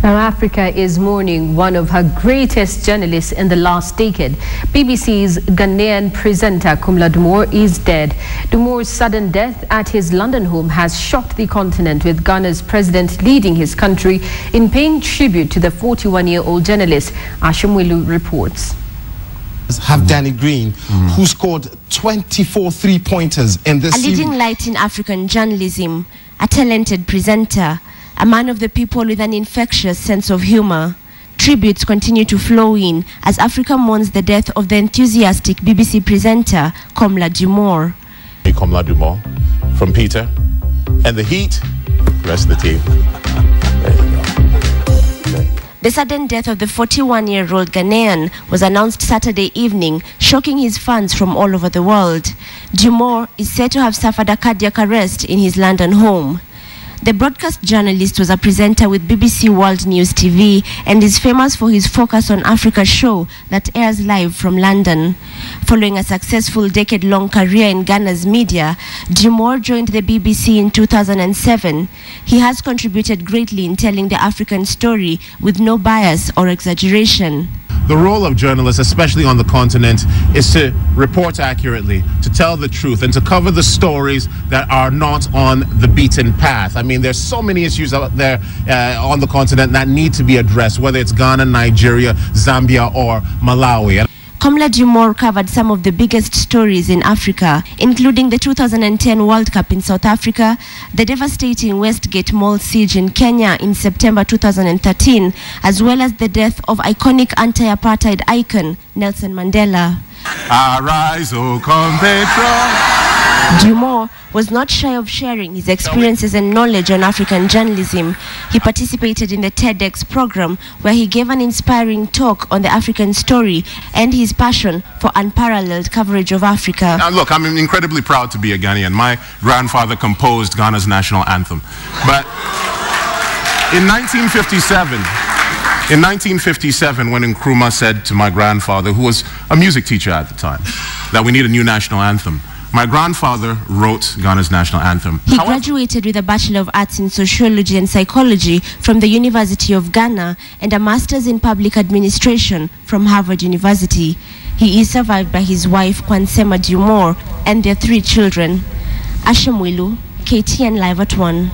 Now, Africa is mourning one of her greatest journalists in the last decade. BBC's Ghanaian presenter Komla Dumor is dead. Dumor's sudden death at his London home has shocked the continent, with Ghana's president leading his country in paying tribute to the 41-year-old journalist. Ashimwelu reports. Have Danny Green, who scored 24 three-pointers in this series. A leading light in African journalism, a talented presenter, a man of the people with an infectious sense of humor. Tributes continue to flow in as Africa mourns the death of the enthusiastic BBC presenter Komla Dumor. Komla Dumor from Peter and the Heat, the rest of the team. There you go. The sudden death of the 41-year-old Ghanaian was announced Saturday evening, shocking his fans from all over the world. Dumor is said to have suffered a cardiac arrest in his London home. The broadcast journalist was a presenter with BBC World News TV and is famous for his Focus on Africa show that airs live from London. Following a successful decade-long career in Ghana's media, Dumor joined the BBC in 2007. He has contributed greatly in telling the African story with no bias or exaggeration. The role of journalists, especially on the continent, is to report accurately, to tell the truth, and to cover the stories that are not on the beaten path. I mean, there's so many issues out there on the continent that need to be addressed, whether it's Ghana, Nigeria, Zambia, or Malawi. Komla Dumor covered some of the biggest stories in Africa, including the 2010 World Cup in South Africa, the devastating Westgate Mall siege in Kenya in September 2013, as well as the death of iconic anti-apartheid icon Nelson Mandela. Arise, O compatriot. Dumor was not shy of sharing his experiences and knowledge on African journalism. He participated in the TEDx program, where he gave an inspiring talk on the African story and his passion for unparalleled coverage of Africa. Now look, I'm incredibly proud to be a Ghanaian. My grandfather composed Ghana's national anthem. But in 1957, when Nkrumah said to my grandfather, who was a music teacher at the time, that we need a new national anthem, my grandfather wrote Ghana's national anthem. He graduated with a Bachelor of Arts in Sociology and Psychology from the University of Ghana and a Master's in Public Administration from Harvard University. He is survived by his wife, Kwansema Dumor, and their 3 children. Ashimwelu, KTN Live at 1.